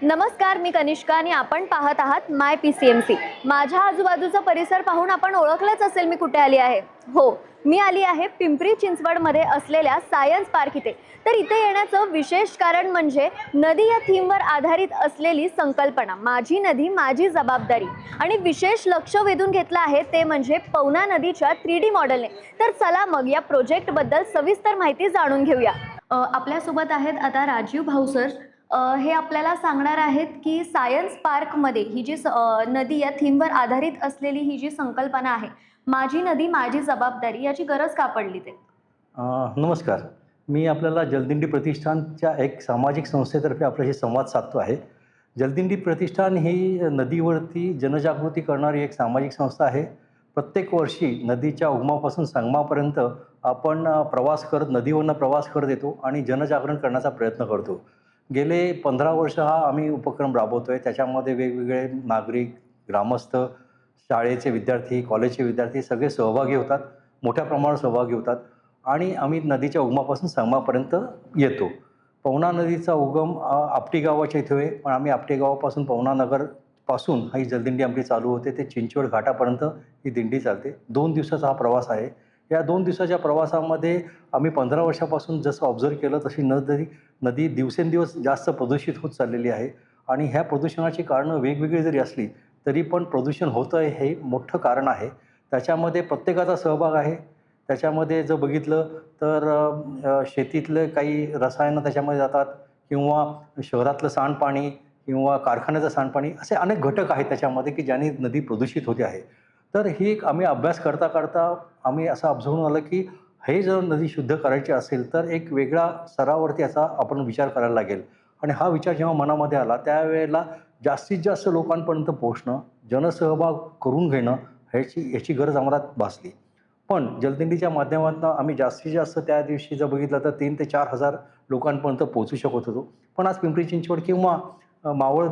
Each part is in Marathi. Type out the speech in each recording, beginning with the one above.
नमस्कार, मी कनिष्का आणि आपण पाहत आहात माय PCMC। माझ्या आजूबाजूचा परिसर पाहून आपण ओळखलंच असेल मी कुठे आली आहे। हो, मी आली आहे पिंपरी चिंचवडमध्ये असलेल्या सायन्स पार्क इथे। तर इथे येण्याचं विशेष कारण म्हणजे नदी या थीमवर आधारित असलेली संकल्पना, माझी नदी माझी जबाबदारी। आणि विशेष लक्ष वेधून घेतलं आहे ते म्हणजे पवना नदीच्या 3D मॉडेलने। तर चला मग या प्रोजेक्टबद्दल सविस्तर माहिती जाणून घेऊया। आपल्यासोबत आहेत आता राजीव भाऊ सर। हे आपल्याला सांगणार आहेत की सायन्स पार्कमध्ये ही जी नदी या थीमवर आधारित असलेली ही जी संकल्पना आहे, माझी नदी माझी जबाबदारी, याची गरज का पडली ते? नमस्कार. मी आपल्याला जलदिंडी प्रतिष्ठानच्या एक सामाजिक संस्थेतर्फे आपल्याशी संवाद साधतो आहे. जलदिंडी प्रतिष्ठान ही नदीवरती जनजागृती करणारी एक सामाजिक संस्था आहे. प्रत्येक वर्षी नदीच्या उगमापासून संगमापर्यंत आपण नदीवरनं प्रवास करत येतो आणि जनजागरण करण्याचा प्रयत्न करतो. गेले 15 वर्ष हा आम्ही उपक्रम राबवतो आहे. त्याच्यामध्ये वेगवेगळे नागरिक, ग्रामस्थ, शाळेचे विद्यार्थी, कॉलेजचे विद्यार्थी सगळे सहभागी होतात. मोठ्या प्रमाणावर सहभागी होतात आणि आम्ही नदीच्या उगमापासून संगमापर्यंत येतो. पवना नदीचा उगम आपटी गावाच्या इथे आहे, पण आम्ही आपटी गावापासून पवना नगरपासून ही जलदिंडी आमची चालू होते ते चिंचवड घाटापर्यंत ही दिंडी चालते. 2 दिवसाचा हा प्रवास आहे. या 2 दिवसाच्या प्रवासामध्ये आम्ही 15 वर्षापासून जसं ऑब्झर्व्ह केलं तशी नदी दिवसेंदिवस जास्त प्रदूषित होत चाललेली आहे आणि ह्या प्रदूषणाची कारणं वेगवेगळी जरी असली तरी पण प्रदूषण होतं आहे हे मोठं कारण आहे. त्याच्यामध्ये प्रत्येकाचा सहभाग आहे. त्याच्यामध्ये जर बघितलं तर शेतीतलं काही रसायनं त्याच्यामध्ये जातात किंवा शहरातलं सांडपाणी किंवा कारखान्याचं सांडपाणी असे अनेक घटक आहेत त्याच्यामध्ये की ज्याने नदी प्रदूषित होते आहे. तर ही एक आम्ही अभ्यास करता आम्ही असं ऑब्झर्व्ह आलं की हे जर नदी शुद्ध करायची असेल तर एक वेगळा स्तरावरती याचा आपण विचार करायला लागेल आणि हा विचार जेव्हा मनामध्ये आला त्यावेळेला जास्तीत जास्त लोकांपर्यंत पोहोचणं, जनसहभाग करून घेणं याची गरज आम्हाला भासली. पण जलदिंडीच्या माध्यमातून आम्ही जास्तीत जास्त त्या दिवशी जर बघितलं तर 3,000 ते 4,000 लोकांपर्यंत पोहोचू शकत होतो. पण आज पिंपरी चिंचवड किंवा मावळ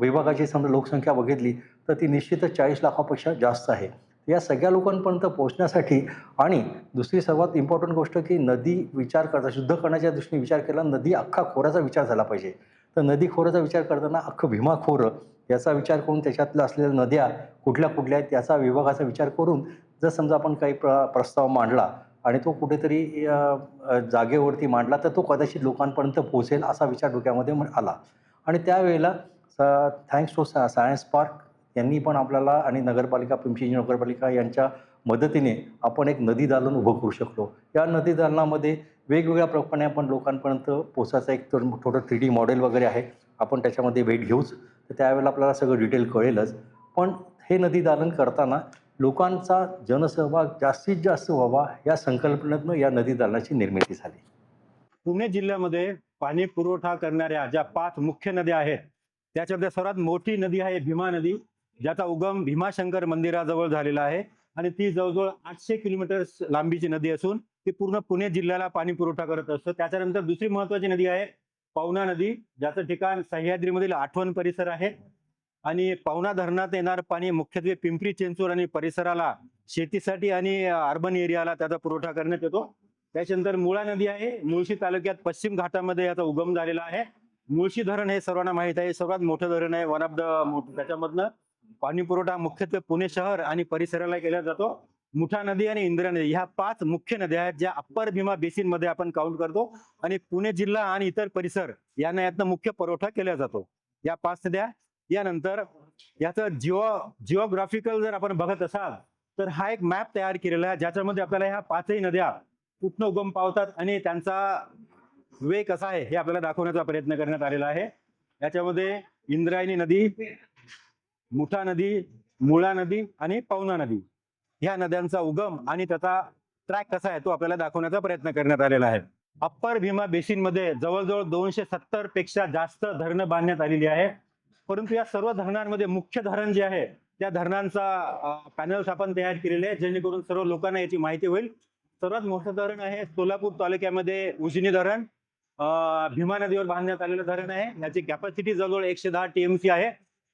विभागाची समजा लोकसंख्या बघितली तर ती निश्चितच 40 लाखापेक्षा जास्त आहे. या सगळ्या लोकांपर्यंत पोहोचण्यासाठी आणि दुसरी सर्वात इम्पॉर्टंट गोष्ट की नदी विचार करता शुद्ध करण्याच्या दृष्टीने विचार केला, नदी अख्खा खोऱ्याचा विचार झाला पाहिजे. तर नदी खोऱ्याचा विचार करताना अख्खं भीमा खोरं याचा विचार करून त्याच्यातल्या असलेल्या नद्या कुठल्या आहेत याचा विभागाचा विचार करून जर समजा आपण काही प्रस्ताव मांडला आणि तो कुठेतरी जागेवरती मांडला तर तो कदाचित लोकांपर्यंत पोहोचेल असा विचार डोक्यामध्ये आला आणि त्यावेळेला थँक्स टू सायन्स पार्क यांनी पण आपल्याला आणि नगरपालिका, पिंपरी चिंचवड नगरपालिका यांच्या मदतीने आपण एक नदी दालन उभं करू शकलो. या नदी दालनामध्ये वेगवेगळ्या प्रमाणे आपण लोकांपर्यंत पोहोचायचं एक छोटं 3D मॉडेल वगैरे आहे. आपण त्याच्यामध्ये भेट घेऊच. तर त्यावेळेला आपल्याला सगळं डिटेल कळेलच. पण हे नदी दालन करताना लोकांचा जनसहभाग जास्तीत जास्त व्हावा या संकल्पनेतून या नदी दालनाची निर्मिती झाली. पुणे जिल्ह्यामध्ये पाणी पुरवठा करणाऱ्या ज्या 5 मुख्य नद्या आहेत त्याच्यामध्ये सर्वात मोठी नदी आहे भीमा नदी, ज्याचा उगम भीमाशंकर मंदिराजवळ झालेला आहे आणि ती जवळजवळ 800 किलोमीटर लांबीची नदी असून ती पूर्ण पुणे जिल्ह्याला पाणी पुरवठा करत असतं. त्याच्यानंतर दुसरी महत्वाची नदी आहे पवना नदी, ज्याचं ठिकाण सह्याद्रीमधील आठवण परिसर आहे आणि पवना धरणात येणार पाणी मुख्यत्वे पिंपरी चिंचवड आणि परिसराला शेतीसाठी आणि अर्बन एरियाला त्याचा पुरवठा करण्यात येतो. त्याच्यानंतर मुळा नदी आहे, मुळशी तालुक्यात पश्चिम घाटामध्ये याचा उगम झालेला आहे. मुळशी धरण हे सर्वांना माहित आहे, सर्वात मोठं धरण आहे, वन ऑफ द त्याच्यामधनं पाणी पुरवठा मुख्यत्वे पुणे शहर आणि परिसराला केला जातो. मुठा नदी आणि इंदिरा नदी ह्या 5 मुख्य नद्या आहेत ज्या अप्पर भीमा बेसिन मध्ये आपण काउंट करतो आणि पुणे जिल्हा आणि इतर परिसर यांना यातनं मुख्य पुरवठा केला जातो. या 5 नद्या. यानंतर याचं जिओग्राफिकल जर आपण बघत असाल तर हा एक मॅप तयार केलेला आहे ज्याच्यामध्ये आपल्याला ह्या 5ही नद्या कुठनं उगम पावतात आणि त्यांचा वे कसा आहे हे आपल्याला दाखवण्याचा प्रयत्न करण्यात आलेला आहे. याच्यामध्ये इंद्रायणी नदी, मुठा नदी, मुळा नदी आणि पवना नदी ह्या नद्यांचा उगम आणि त्याचा ट्रॅक कसा आहे तो आपल्याला दाखवण्याचा प्रयत्न करण्यात आलेला आहे. अप्पर भीमा बेसिन मध्ये जवळजवळ 270 पेक्षा जास्त धरणं बांधण्यात आलेली आहे. परंतु या सर्व धरणांमध्ये मुख्य धरण जे आहे त्या धरणांचा पॅनल्स आपण तयार केलेले आहे जेणेकरून सर्व लोकांना याची माहिती होईल. सर्वात मोठं धरण आहे सोलापूर तालुक्यामध्ये उजनी धरण, भीमा नदीवर बांधण्यात आलेलं धरण आहे. याची कॅपॅसिटी जवळजवळ 110 TMC आहे.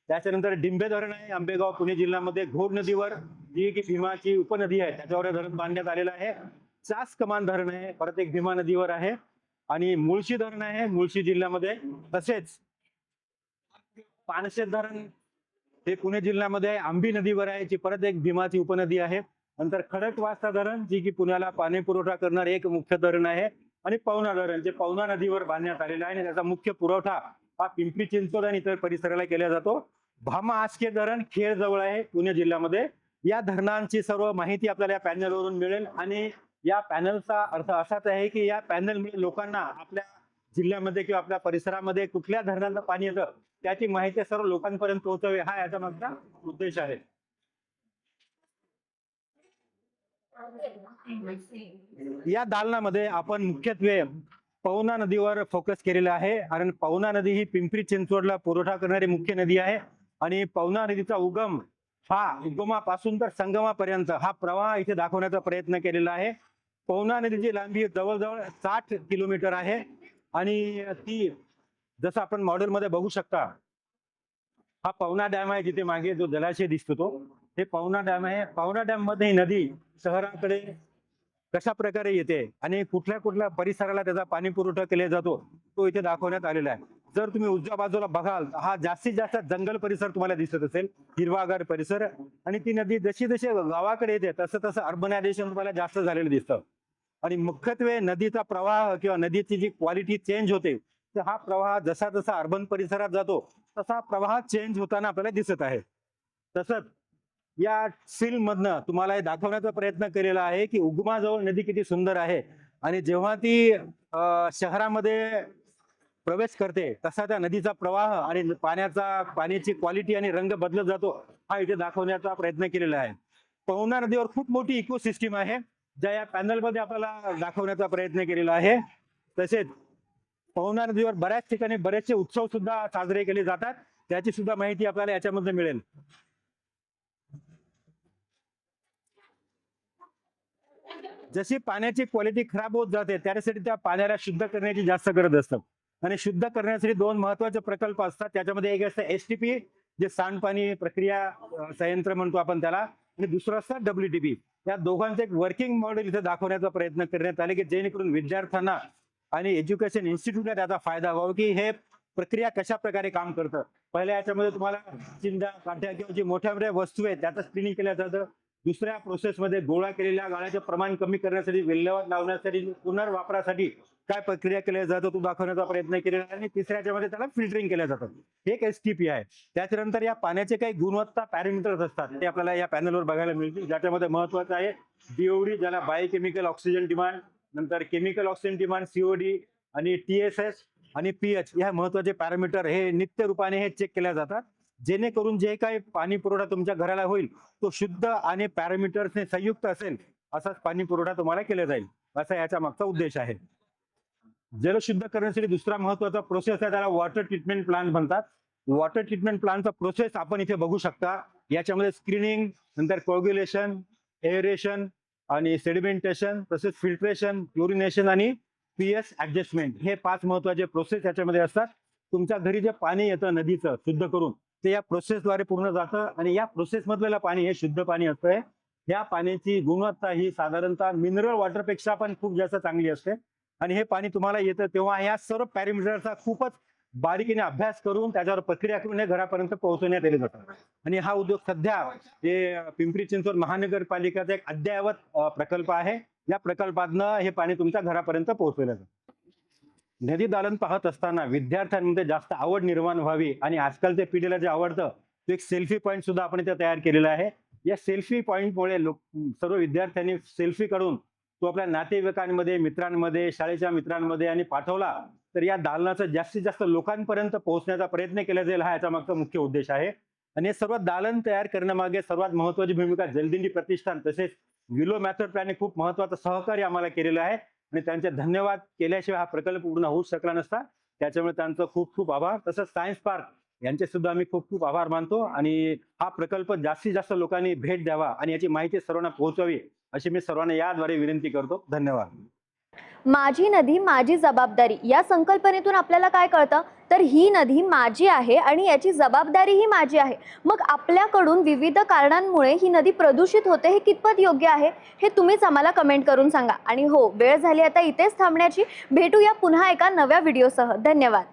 त्याच्यानंतर डिंबे धरण आहे आंबेगाव पुणे जिल्ह्यामध्ये, घोड नदीवर जी की भीमाची उपनदी आहे त्याच्यावर धरण बांधण्यात आलेलं आहे. चास कमान धरण आहे, परत एक भीमा नदीवर आहे आणि मुळशी धरण आहे मुळशी जिल्ह्यामध्ये. तसेच पानशेत धरण हे पुणे जिल्ह्यामध्ये आहे. आंबी नदीवर आहे, जी परत एक भीमाची उपनदी आहे. नंतर खडकवासला धरण, जी की पुण्याला पाणी पुरवठा करणारे एक मुख्य धरण आहे. आणि पवना धरण, जे पवना नदीवर बांधण्यात आलेलं आहे आणि त्याचा मुख्य पुरवठा हा पिंपरी चिंचवड आणि इतर परिसराला केला जातो. भामा आसखे धरण खेड जवळ आहे पुणे जिल्ह्यामध्ये. या धरणांची सर्व माहिती आपल्याला या पॅनलवरून मिळेल. आणि या पॅनलचा अर्थ असाच आहे की या पॅनलमुळे लोकांना आपल्या जिल्ह्यामध्ये किंवा आपल्या परिसरामध्ये कुठल्या धरणांचं पाणी येतं त्याची माहिती सर्व लोकांपर्यंत पोहोचवावी, हा याचा मागचा उद्देश आहे. या दालनामध्ये आपण मुख्यत्वे पवना नदीवर फोकस केलेला आहे. कारण पवना नदी ही पिंपरी चिंचवडला पुरवठा करणारी मुख्य नदी आहे. आणि पवना नदीचा उगम हा उगमापासून तर संगमापर्यंत हा प्रवाह इथे दाखवण्याचा प्रयत्न केलेला आहे. पवना नदीची लांबी जवळजवळ 60 किलोमीटर आहे. आणि ती जसं आपण मॉडेलमध्ये बघू शकता, हा पवना डॅम आहे, जिथे मागे जो जलाशय दिसतो तो हे पवना डॅम आहे. पवना डॅम मध्ये ही नदी शहराकडे कशा प्रकारे येते आणि कुठल्या कुठल्या परिसराला त्याचा पाणी पुरवठा केला जातो तो इथे दाखवण्यात आलेला आहे. जर तुम्ही उजव्या बाजूला बघाल, हा जास्तीत जास्त जंगल परिसर तुम्हाला दिसत असेल, हिरवागार परिसर. आणि ती नदी जशी जशी गावाकडे येते तसं तसं अर्बनायझेशन तुम्हाला जास्त झालेलं दिसतं. आणि मुख्यत्वे नदीचा प्रवाह किंवा नदीची जी क्वालिटी चेंज होते, तर हा प्रवाह जसा जसा अर्बन परिसरात जातो तसा प्रवाह चेंज होताना आपल्याला दिसत आहे. तसंच या फिल्म मधनं तुम्हाला हे दाखवण्याचा प्रयत्न केलेला आहे की उगमाजवळ नदी किती सुंदर आहे. आणि जेव्हा ती शहरामध्ये प्रवेश करते तसा त्या नदीचा प्रवाह आणि पाण्याची क्वालिटी आणि रंग बदलत जातो, हा इथे दाखवण्याचा प्रयत्न केलेला आहे. पवना नदीवर खूप मोठी इकोसिस्टीम आहे, ज्या या पॅनलमध्ये आपल्याला दाखवण्याचा प्रयत्न केलेला आहे. तसेच पवना नदीवर बऱ्याच ठिकाणी बरेचसे उत्सव सुद्धा साजरे केले जातात, त्याची सुद्धा माहिती आपल्याला याच्यामध्ये मिळेल. जशी पाण्याची क्वालिटी खराब होत जाते त्यासाठी त्या पाण्याला शुद्ध करण्याची जास्त गरज असतं. आणि शुद्ध करण्यासाठी 2 महत्वाचे प्रकल्प असतात. त्याच्यामध्ये एक असतं STP, जे सांडपाणी प्रक्रिया संयंत्र म्हणतो आपण त्याला, आणि दुसरं असतं WTP. या दोघांचं एक वर्किंग मॉडेल इथे दाखवण्याचा प्रयत्न करण्यात आले की जेणेकरून विद्यार्थ्यांना आणि एज्युकेशन इन्स्टिट्यूटला त्याचा फायदा व्हावा की हे प्रक्रिया कशा प्रकारे काम करतं. पहिल्या याच्यामध्ये तुम्हाला चिंध्या, काठ्या किंवा जी मोठ्या मोठ्या वस्तू आहेत त्याचं स्क्रीनिंग केलं जातं. दुसऱ्या प्रोसेसमध्ये गोळा केलेल्या गाळाचे प्रमाण कमी करण्यासाठी, विल्हेवाट लावण्यासाठी, पुनर्वापरासाठी काय प्रक्रिया केल्या जातं तो दाखवण्याचा प्रयत्न केलेला आहे. आणि तिसऱ्या याच्यामध्ये त्याला फिल्टरिंग केलं जातं, हे एक STP आहे. त्याच्यानंतर या पाण्याचे काही गुणवत्ता पॅरामीटर्स असतात, ते आपल्याला या पॅनलवर बघायला मिळतील. ज्याच्यामध्ये महत्वाचं आहे BOD, ज्याला बायोकेमिकल ऑक्सिजन डिमांड, नंतर केमिकल ऑक्सिजन डिमांड COD, आणि TSS आणि pH या महत्वाचे पॅरामीटर हे नित्य रूपाने हे चेक केल्या जातात, जेणेकरून जे काही पाणी पुरवठा तुमच्या घराला होईल तो शुद्ध आणि पॅरामीटर्सने संयुक्त असेल असाच पाणी पुरवठा तुम्हाला केला जाईल, असा याचा मागचा उद्देश आहे. जल शुद्ध करण्यासाठी दुसरा महत्वाचा प्रोसेस आहे, त्याला वॉटर ट्रीटमेंट प्लांट म्हणतात. वॉटर ट्रीटमेंट प्लांटचा प्रोसेस आपण इथे बघू शकता. याच्यामध्ये स्क्रीनिंग, नंतर कोग्युलेशन, एअरेशन आणि सेडिमेंटेशन, तसेच फिल्ट्रेशन, क्लोरिनेशन आणि pH ऍडजस्टमेंट हे 5 महत्वाचे प्रोसेस याच्यामध्ये असतात. तुमच्या घरी जे पाणी येतं नदीचं शुद्ध करून ते या प्रोसेसद्वारे पूर्ण जातं. आणि या प्रोसेस मधलं पाणी हे शुद्ध पाणी असतंय. या पाण्याची गुणवत्ता ही साधारणतः मिनरल वॉटरपेक्षा पण खूप जास्त चांगली असते. आणि हे पाणी तुम्हाला येतं तेव्हा या सर्व पॅरामीटरचा खूपच बारीकीने अभ्यास करून त्याच्यावर प्रक्रिया करून हे घरापर्यंत पोहोचवण्यात येले जातं. आणि हा उद्योग सध्या जे पिंपरी चिंचवड महानगरपालिकेचा एक अद्ययावत प्रकल्प आहे. या प्रकल्पातनं हे पाणी तुमच्या घरापर्यंत पोहोचवलं जातं. नदी दालन पाहत असताना विद्यार्थ्यांमध्ये जास्त आवड निर्माण व्हावी आणि आजकालच्या पिढीला जे आवडतं तो एक सेल्फी पॉईंट सुद्धा आपण इथे तयार केलेला आहे. या सेल्फी पॉईंटमुळे सर्व विद्यार्थ्यांनी सेल्फी काढून तो आपल्या नातेवाईकांमध्ये, मित्रांमध्ये, शाळेच्या मित्रांमध्ये आणि पाठवला तर या दालनाचा जास्तीत जास्त लोकांपर्यंत पोहोचण्याचा प्रयत्न केला जाईल, हा याचा मागचा मुख्य उद्देश आहे. आणि हे सर्व दालन तयार करण्यामागे सर्वात महत्वाची भूमिका जलदिंडी प्रतिष्ठान तसेच विलो मॅथड प्लॅनने खूप महत्वाचं सहकार्य आम्हाला केलेलं आहे. आणि त्यांचे धन्यवाद केल्याशिवाय हा प्रकल्प पूर्ण होऊ शकला नसता. त्याच्यामुळे त्यांचं खूप खूप आभार. तसंच सायन्स पार्क यांचे सुद्धा आम्ही खूप खूप आभार मानतो. आणि हा प्रकल्प जास्तीत जास्त लोकांनी भेट द्यावा आणि याची माहिती सर्वांना पोहोचवावी अशी मी सर्वांना याद्वारे विनंती करतो. धन्यवाद. माझी नदी माझी जबाबदारी या संकल्पनेतून आपल्याला काय कळतं तर ही नदी माझी आहे आणि याची जबाबदारीही माझी आहे. मग आपल्याकडून विविध कारणांमुळे ही नदी प्रदूषित होते, हे कितपत योग्य आहे हे तुम्हीच आम्हाला कमेंट करून सांगा. आणि हो, वेळ झाली आता इथेच थांबण्याची. भेटूया पुन्हा एका नव्या व्हिडिओसह. धन्यवाद.